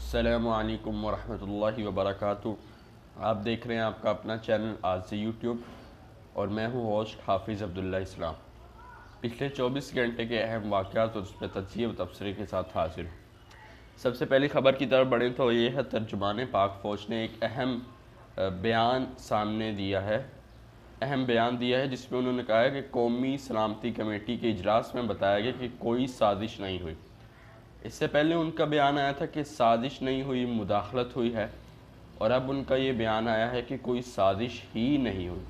السلام علیکم ورحمۃ اللہ وبرکاتہ۔ آپ دیکھ رہے ہیں آپ کا اپنا چینل آج سے یوٹیوب، اور میں ہوں ہوسٹ حافظ عبداللہ اسلام۔ پچھلے 24 گھنٹے کے اہم واقعات اور اس پہ تجزیے و تبصرے کے ساتھ حاضر ہوں۔ سب سے پہلی خبر کی طرف بڑھیں تو یہ ہے ترجمان پاک فوج نے ایک اہم بیان سامنے دیا ہے جس میں انہوں نے کہا ہے کہ قومی سلامتی کمیٹی کے اجلاس میں بتایا گیا کہ کوئی سازش نہیں ہوئی۔ اس سے پہلے ان کا بیان آیا تھا کہ سازش نہیں ہوئی، مداخلت ہوئی ہے، اور اب ان کا یہ بیان آیا ہے کہ کوئی سازش ہی نہیں ہوئی۔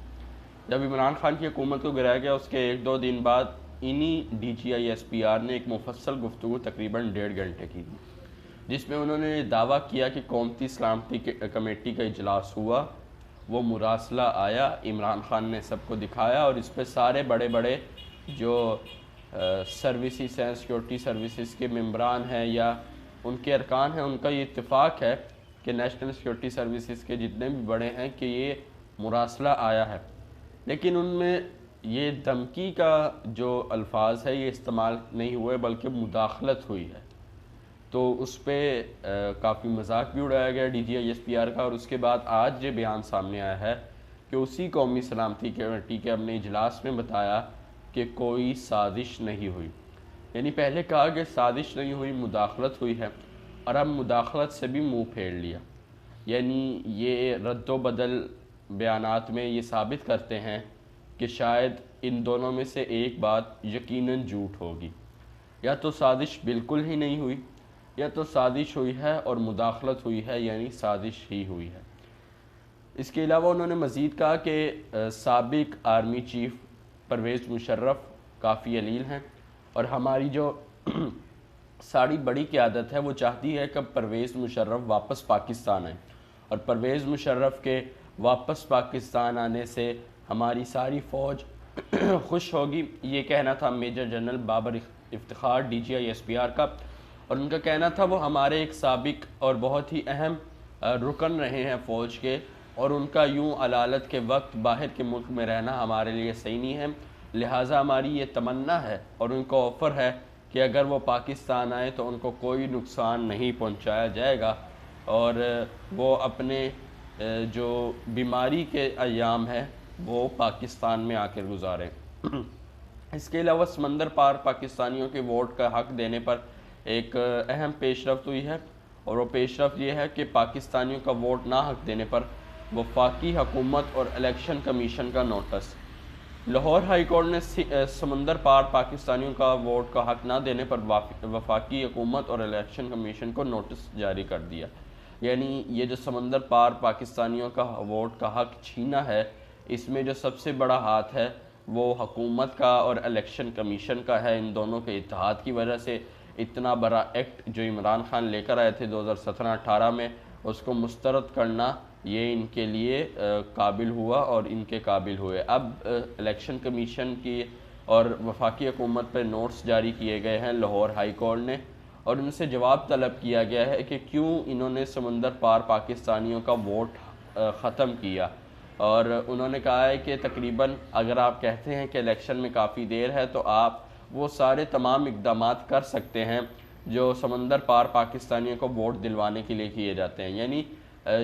جب عمران خان کی حکومت کو گرایا گیا اس کے 1-2 دن بعد انہی D G I S P R نے ایک مفصل گفتگو تقریباً 1.5 گھنٹے کی تھی، جس میں انہوں نے دعویٰ کیا کہ قومی سلامتی کمیٹی کا اجلاس ہوا، وہ مراسلہ آیا، عمران خان نے سب کو دکھایا، اور اس پہ سارے بڑے بڑے جو سروسز ہیں، سیکورٹی سروسز کے ممبران ہیں یا ان کے ارکان ہیں، ان کا یہ اتفاق ہے کہ نیشنل سیکورٹی سروسز کے جتنے بھی بڑے ہیں کہ یہ مراسلہ آیا ہے، لیکن ان میں یہ دھمکی کا جو الفاظ ہے یہ استعمال نہیں ہوئے بلکہ مداخلت ہوئی ہے۔ تو اس پہ کافی مذاق بھی اڑایا گیا D G I S P R کا، اور اس کے بعد آج یہ بیان سامنے آیا ہے کہ اسی قومی سلامتی کمیٹی کے اپنے اجلاس میں بتایا کہ کوئی سازش نہیں ہوئی۔ یعنی پہلے کہا کہ سازش نہیں ہوئی، مداخلت ہوئی ہے، اور اب مداخلت سے بھی منہ پھیر لیا۔ یعنی یہ رد و بدل بیانات میں یہ ثابت کرتے ہیں کہ شاید ان دونوں میں سے ایک بات یقیناً جھوٹ ہوگی، یا تو سازش بالکل ہی نہیں ہوئی، یا تو سازش ہوئی ہے اور مداخلت ہوئی ہے، یعنی سازش ہی ہوئی ہے۔ اس کے علاوہ انہوں نے مزید کہا کہ سابق آرمی چیف پرویز مشرف کافی علیل ہیں، اور ہماری جو ساری بڑی قیادت ہے وہ چاہتی ہے کہ پرویز مشرف واپس پاکستان آئیں، اور پرویز مشرف کے واپس پاکستان آنے سے ہماری ساری فوج خوش ہوگی۔ یہ کہنا تھا major general Babar Iftikhar D G I S P R کا، اور ان کا کہنا تھا وہ ہمارے ایک سابق اور بہت ہی اہم رکن رہے ہیں فوج کے، اور ان کا یوں علالت کے وقت باہر کے ملک میں رہنا ہمارے لیے صحیح نہیں ہے، لہٰذا ہماری یہ تمنا ہے اور ان کو آفر ہے کہ اگر وہ پاکستان آئے تو ان کو کوئی نقصان نہیں پہنچایا جائے گا، اور وہ اپنے جو بیماری کے ایام ہیں وہ پاکستان میں آ کر گزاریں۔ اس کے علاوہ سمندر پار پاکستانیوں کے ووٹ کا حق دینے پر ایک اہم پیش رفت ہوئی ہے، اور وہ پیش رفت یہ ہے کہ پاکستانیوں کا ووٹ نہ حق دینے پر وفاقی حکومت اور الیکشن کمیشن کا نوٹس۔ لاہور ہائی کورٹ نے سمندر پار پاکستانیوں کا ووٹ کا حق نہ دینے پر وفاقی حکومت اور الیکشن کمیشن کو نوٹس جاری کر دیا۔ یعنی یہ جو سمندر پار پاکستانیوں کا ووٹ کا حق چھینا ہے، اس میں جو سب سے بڑا ہاتھ ہے وہ حکومت کا اور الیکشن کمیشن کا ہے۔ ان دونوں کے اتحاد کی وجہ سے اتنا بڑا ایکٹ جو عمران خان لے کر آئے تھے 2017-18 میں، اس کو مسترد کرنا یہ ان کے لیے قابل ہوا اور ان کے قابل ہوئے۔ اب الیکشن کمیشن کی اور وفاقی حکومت پر نوٹس جاری کیے گئے ہیں لاہور ہائی کورٹ نے، اور ان سے جواب طلب کیا گیا ہے کہ کیوں انہوں نے سمندر پار پاکستانیوں کا ووٹ ختم کیا، اور انہوں نے کہا ہے کہ تقریباً اگر آپ کہتے ہیں کہ الیکشن میں کافی دیر ہے تو آپ وہ سارے تمام اقدامات کر سکتے ہیں جو سمندر پار پاکستانیوں کو ووٹ دلوانے کے لیے کیے جاتے ہیں۔ یعنی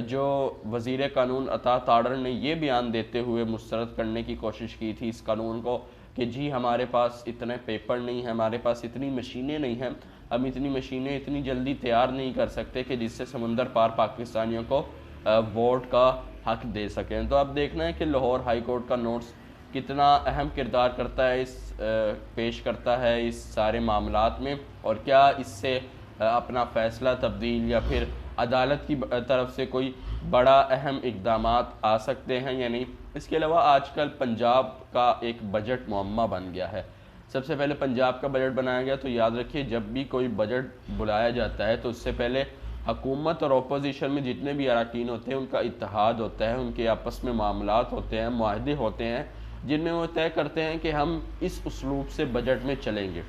جو وزیر قانون عطا تاڑر نے یہ بیان دیتے ہوئے مسترد کرنے کی کوشش کی تھی اس قانون کو کہ جی ہمارے پاس اتنے پیپر نہیں ہیں، ہمارے پاس اتنی مشینیں نہیں ہیں، ہم اتنی مشینیں اتنی جلدی تیار نہیں کر سکتے کہ جس سے سمندر پار پاکستانیوں کو ووٹ کا حق دے سکیں۔ تو اب دیکھنا ہے کہ لاہور ہائی کورٹ کا نوٹس کتنا اہم کردار کرتا ہے، پیش کرتا ہے اس سارے معاملات میں، اور کیا اس سے اپنا فیصلہ تبدیل یا پھر عدالت کی طرف سے کوئی بڑا اہم اقدامات آ سکتے ہیں یا نہیں۔ اس کے علاوہ آج کل پنجاب کا ایک بجٹ معمہ بن گیا ہے۔ سب سے پہلے پنجاب کا بجٹ بنایا گیا، تو یاد رکھیے جب بھی کوئی بجٹ بلایا جاتا ہے تو اس سے پہلے حکومت اور اپوزیشن میں جتنے بھی اراکین ہوتے ہیں ان کا اتحاد ہوتا ہے، ان کے آپس میں معاملات ہوتے ہیں، معاہدے ہوتے ہیں جن میں وہ طے کرتے ہیں کہ ہم اس اسلوب سے بجٹ میں چلیں گے،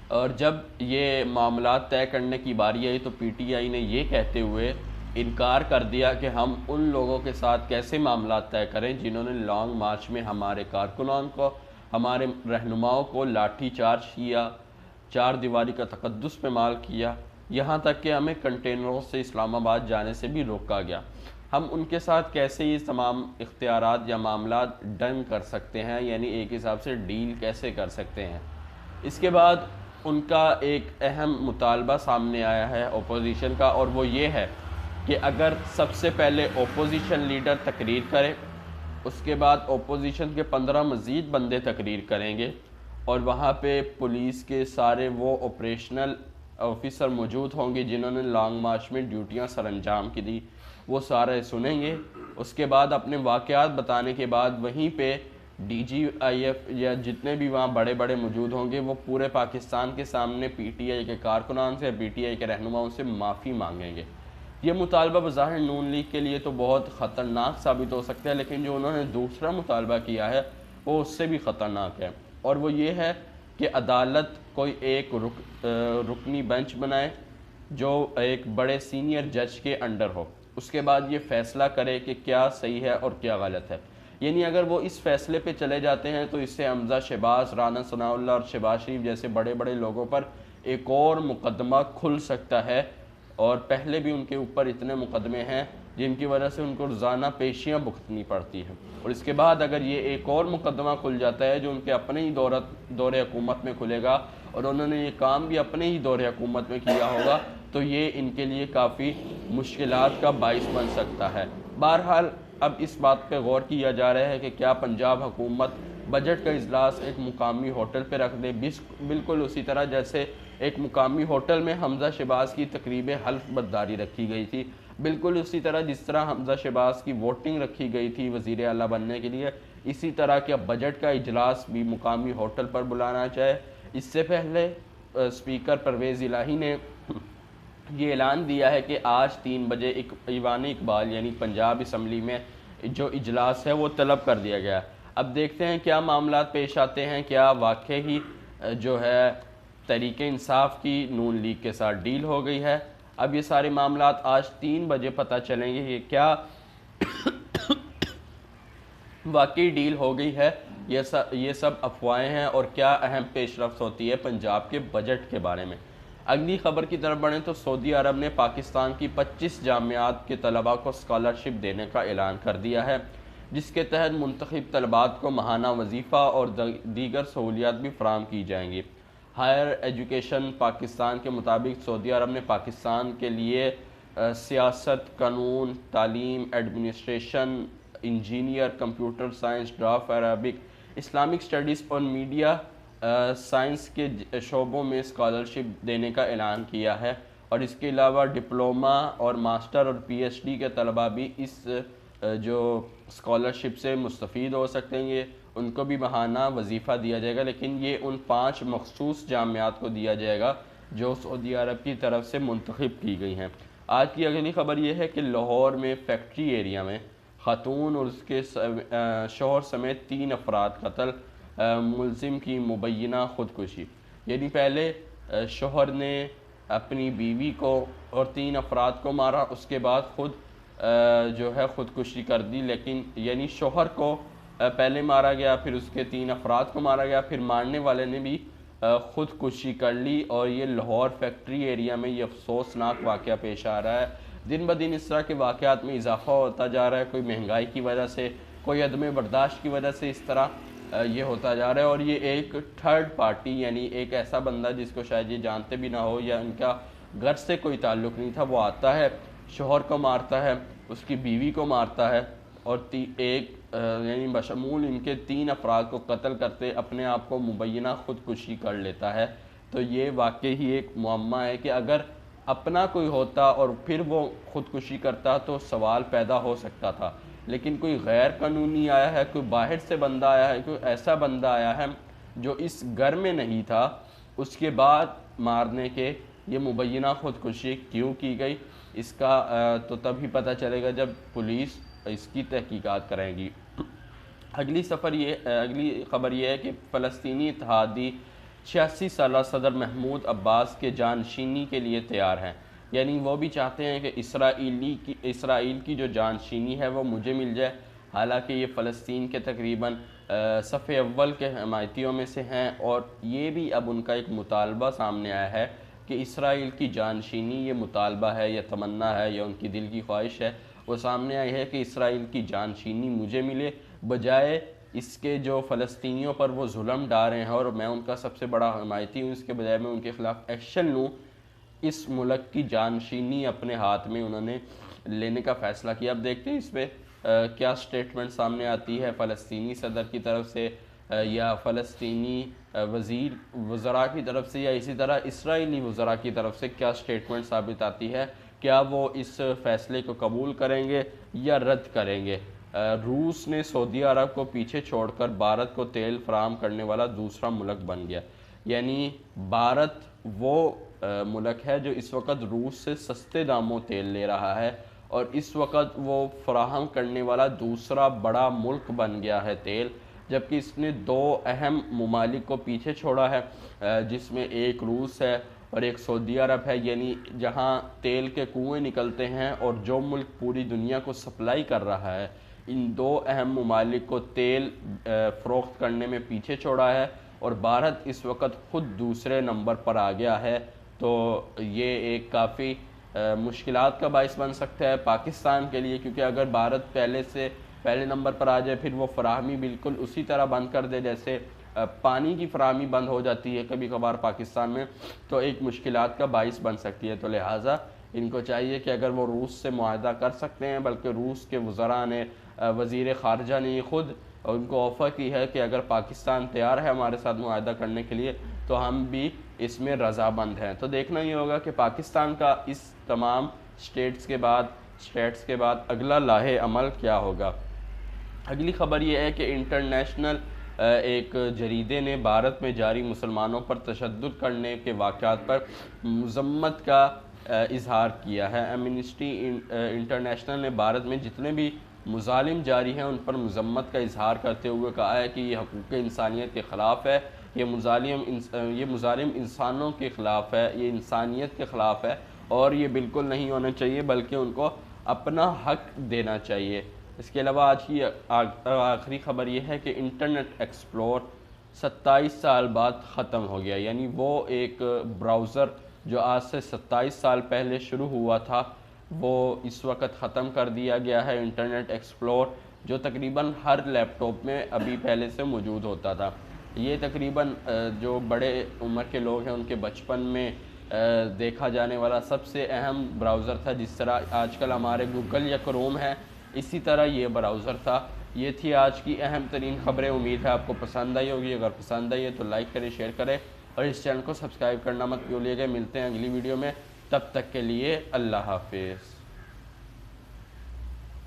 اور جب یہ معاملات طے کرنے کی باری آئی تو پی ٹی آئی نے یہ کہتے ہوئے انکار کر دیا کہ ہم ان لوگوں کے ساتھ کیسے معاملات طے کریں جنہوں نے لانگ مارچ میں ہمارے کارکنان کو، ہمارے رہنماؤں کو لاٹھی چارج کیا، چار دیواری کا تقدس پہ مال کیا، یہاں تک کہ ہمیں کنٹینروں سے اسلام آباد جانے سے بھی روکا گیا۔ ہم ان کے ساتھ کیسے یہ تمام اختیارات یا معاملات ڈن کر سکتے ہیں، یعنی ایک حساب سے ڈیل کیسے کر سکتے ہیں۔ اس کے بعد ان کا ایک اہم مطالبہ سامنے آیا ہے اپوزیشن کا، اور وہ یہ ہے کہ اگر سب سے پہلے اپوزیشن لیڈر تقریر کرے، اس کے بعد اپوزیشن کے 15 مزید بندے تقریر کریں گے، اور وہاں پہ پولیس کے سارے وہ آپریشنل آفیسر موجود ہوں گے جنہوں نے لانگ مارچ میں ڈیوٹیاں سر انجام کی دی، وہ سارے سنیں گے۔ اس کے بعد اپنے واقعات بتانے کے بعد وہیں پہ ڈی جی آئی ایف یا جتنے بھی وہاں بڑے بڑے موجود ہوں گے وہ پورے پاکستان کے سامنے پی ٹی آئی کے کارکنان سے، پی ٹی آئی کے رہنماؤں سے معافی مانگیں گے۔ یہ مطالبہ بظاہر نون لیگ کے لیے تو بہت خطرناک ثابت ہو سکتا ہے، لیکن جو انہوں نے دوسرا مطالبہ کیا ہے وہ اس سے بھی خطرناک ہے، اور وہ یہ ہے کہ عدالت کوئی ایک رکنی بینچ بنائے جو ایک بڑے سینئر جج کے انڈر ہو، اس کے بعد یہ فیصلہ کرے کہ کیا صحیح ہے اور کیا غلط ہے۔ یعنی اگر وہ اس فیصلے پہ چلے جاتے ہیں تو اس سے حمزہ شہباز، رانا ثناء اللہ اور شہباز شریف جیسے بڑے بڑے لوگوں پر ایک اور مقدمہ کھل سکتا ہے، اور پہلے بھی ان کے اوپر اتنے مقدمے ہیں جن کی وجہ سے ان کو روزانہ پیشیاں بھگتنی پڑتی ہیں، اور اس کے بعد اگر یہ ایک اور مقدمہ کھل جاتا ہے جو ان کے اپنے ہی دور حکومت میں کھلے گا، اور انہوں نے یہ کام بھی اپنے ہی دور حکومت میں کیا ہوگا، تو یہ ان کے لیے کافی مشکلات کا باعث بن سکتا ہے۔ بہرحال اب اس بات پہ غور کیا جا رہا ہے کہ کیا پنجاب حکومت بجٹ کا اجلاس ایک مقامی ہوٹل پہ رکھ دے، بالکل اسی طرح جیسے ایک مقامی ہوٹل میں حمزہ شہباز کی تقریب حلف برداری رکھی گئی تھی، بالکل اسی طرح جس طرح حمزہ شہباز کی ووٹنگ رکھی گئی تھی وزیر اعلیٰ بننے کے لیے، اسی طرح کیا بجٹ کا اجلاس بھی مقامی ہوٹل پر بلانا چاہے۔ اس سے پہلے اسپیکر پرویز الہی نے یہ اعلان دیا ہے کہ آج 3 بجے ایوان اقبال یعنی پنجاب اسمبلی میں جو اجلاس ہے وہ طلب کر دیا گیا۔ اب دیکھتے ہیں کیا معاملات پیش آتے ہیں، کیا واقعی ہی جو ہے تحریک انصاف کی نون لیگ کے ساتھ ڈیل ہو گئی ہے۔ اب یہ سارے معاملات آج 3 بجے پتہ چلیں گے کہ کیا واقعی ڈیل ہو گئی ہے، یہ سب افواہیں ہیں، اور کیا اہم پیش رفت ہوتی ہے پنجاب کے بجٹ کے بارے میں۔ اگلی خبر کی طرف بڑھیں تو سعودی عرب نے پاکستان کی 25 جامعات کے طلباء کو اسکالرشپ دینے کا اعلان کر دیا ہے، جس کے تحت منتخب طلباء کو ماہانہ وظیفہ اور دیگر سہولیات بھی فراہم کی جائیں گی۔ ہائر ایجوکیشن پاکستان کے مطابق سعودی عرب نے پاکستان کے لیے سیاست، قانون، تعلیم، administration, engineer, computer science, draft, Arabic, Islamic studies اور میڈیا سائنس کے شعبوں میں اسکالرشپ دینے کا اعلان کیا ہے، اور اس کے علاوہ ڈپلومہ اور ماسٹر اور پی ایچ ڈی کے طلباء بھی اس جو اسکالرشپ سے مستفید ہو سکتے ہیں، ان کو بھی ماہانہ وظیفہ دیا جائے گا، لیکن یہ ان 5 مخصوص جامعات کو دیا جائے گا جو سعودی عرب کی طرف سے منتخب کی گئی ہیں۔ آج کی اگلی خبر یہ ہے کہ لاہور میں فیکٹری ایریا میں خاتون اور اس کے شوہر سمیت 3 افراد قتل، ملزم کی مبینہ خودکشی۔ یعنی پہلے شوہر نے اپنی بیوی کو اور 3 افراد کو مارا، اس کے بعد خود جو ہے خودکشی کر دی، لیکن یعنی شوہر کو پہلے مارا گیا، پھر اس کے 3 افراد کو مارا گیا، پھر مارنے والے نے بھی خودکشی کر لی، اور یہ لاہور فیکٹری ایریا میں یہ افسوسناک واقعہ پیش آ رہا ہے۔ دن بدن اس طرح کے واقعات میں اضافہ ہوتا جا رہا ہے، کوئی مہنگائی کی وجہ سے، کوئی عدم برداشت کی وجہ سے اس طرح یہ ہوتا جا رہا ہے، اور یہ ایک تھرڈ پارٹی یعنی ایک ایسا بندہ جس کو شاید یہ جانتے بھی نہ ہو یا ان کا گھر سے کوئی تعلق نہیں تھا، وہ آتا ہے، شوہر کو مارتا ہے، اس کی بیوی کو مارتا ہے، اور یعنی بشمول ان کے 3 افراد کو قتل کرتے اپنے آپ کو مبینہ خودکشی کر لیتا ہے۔ تو یہ واقعی ہی ایک معمہ ہے کہ اگر اپنا کوئی ہوتا اور پھر وہ خودکشی کرتا تو سوال پیدا ہو سکتا تھا، لیکن کوئی غیر قانونی آیا ہے، کوئی باہر سے بندہ آیا ہے، کوئی ایسا بندہ آیا ہے جو اس گھر میں نہیں تھا، اس کے بعد مارنے کے یہ مبینہ خودکشی کیوں کی گئی، اس کا تو تب ہی پتہ چلے گا جب پولیس اس کی تحقیقات کریں گی۔ اگلی خبر یہ ہے کہ فلسطینی اتحادی 86 سالہ صدر محمود عباس کے جانشینی کے لیے تیار ہیں، یعنی وہ بھی چاہتے ہیں کہ اسرائیل کی جو جانشینی ہے وہ مجھے مل جائے، حالانکہ یہ فلسطین کے تقریباً صف اول کے حمایتیوں میں سے ہیں، اور یہ بھی اب ان کا ایک مطالبہ سامنے آیا ہے کہ اسرائیل کی جانشینی یہ مطالبہ ہے یا تمنا ہے یا ان کی دل کی خواہش ہے، وہ سامنے آئی ہے کہ اسرائیل کی جانشینی مجھے ملے، بجائے اس کے جو فلسطینیوں پر وہ ظلم ڈال رہے ہیں اور میں ان کا سب سے بڑا حمایتی ہوں، اس کے بجائے میں ان کے خلاف ایکشن لوں۔ اس ملک کی جانشینی اپنے ہاتھ میں انہوں نے لینے کا فیصلہ کیا۔ اب دیکھتے ہیں اس پہ کیا سٹیٹمنٹ سامنے آتی ہے فلسطینی صدر کی طرف سے یا فلسطینی وزراء کی طرف سے، یا اسی طرح اسرائیلی وزراء کی طرف سے کیا سٹیٹمنٹ ثابت آتی ہے، کیا وہ اس فیصلے کو قبول کریں گے یا رد کریں گے۔ روس نے سعودی عرب کو پیچھے چھوڑ کر بھارت کو تیل فراہم کرنے والا دوسرا ملک بن گیا، یعنی بھارت وہ ملک ہے جو اس وقت روس سے سستے داموں تیل لے رہا ہے، اور اس وقت وہ فراہم کرنے والا دوسرا بڑا ملک بن گیا ہے تیل، جبکہ اس نے دو اہم ممالک کو پیچھے چھوڑا ہے، جس میں ایک روس ہے اور ایک سعودی عرب ہے، یعنی جہاں تیل کے کنویں نکلتے ہیں اور جو ملک پوری دنیا کو سپلائی کر رہا ہے، ان دو اہم ممالک کو تیل فروخت کرنے میں پیچھے چھوڑا ہے، اور بھارت اس وقت خود دوسرے نمبر پر آ گیا ہے۔ تو یہ ایک کافی مشکلات کا باعث بن سکتا ہے پاکستان کے لیے، کیونکہ اگر بھارت پہلے نمبر پر آ جائے، پھر وہ فراہمی بالکل اسی طرح بند کر دے جیسے پانی کی فراہمی بند ہو جاتی ہے کبھی کبھار پاکستان میں، تو ایک مشکلات کا باعث بن سکتی ہے۔ تو لہٰذا ان کو چاہیے کہ اگر وہ روس سے معاہدہ کر سکتے ہیں، بلکہ روس کے وزراء نے، وزیر خارجہ نے خود ان کو آفر کی ہے کہ اگر پاکستان تیار ہے ہمارے ساتھ معاہدہ کرنے کے لیے تو ہم بھی اس میں رضامند ہیں۔ تو دیکھنا یہ ہوگا کہ پاکستان کا اس تمام سٹیٹس کے بعد اگلا لاہے عمل کیا ہوگا۔ اگلی خبر یہ ہے کہ انٹرنیشنل ایک جریدے نے بھارت میں جاری مسلمانوں پر تشدد کرنے کے واقعات پر مذمت کا اظہار کیا ہے۔ ایمنسٹی انٹرنیشنل نے بھارت میں جتنے بھی مظالم جاری ہیں ان پر مذمت کا اظہار کرتے ہوئے کہا ہے کہ یہ حقوق انسانیت کے خلاف ہے، یہ مظالم انسانوں کے خلاف ہے، یہ انسانیت کے خلاف ہے، اور یہ بالکل نہیں ہونا چاہیے، بلکہ ان کو اپنا حق دینا چاہیے۔ اس کے علاوہ آج کی آخری خبر یہ ہے کہ انٹرنیٹ ایکسپلور 27 سال بعد ختم ہو گیا، یعنی وہ ایک براؤزر جو آج سے 27 سال پہلے شروع ہوا تھا وہ اس وقت ختم کر دیا گیا ہے۔ انٹرنیٹ ایکسپلور جو تقریباً ہر لیپ ٹاپ میں ابھی پہلے سے موجود ہوتا تھا، یہ تقریباً جو بڑے عمر کے لوگ ہیں ان کے بچپن میں دیکھا جانے والا سب سے اہم براؤزر تھا، جس طرح آج کل ہمارے گوگل یا کروم ہے، اسی طرح یہ براؤزر تھا۔ یہ تھی آج کی اہم ترین خبریں، امید ہے آپ کو پسند آئی ہوگی۔ اگر پسند آئی ہے تو لائک کریں، شیئر کریں، اور اس چینل کو سبسکرائب کرنا مت بھولیے گا۔ ملتے ہیں اگلی ویڈیو میں، تب تک کے لیے اللہ حافظ۔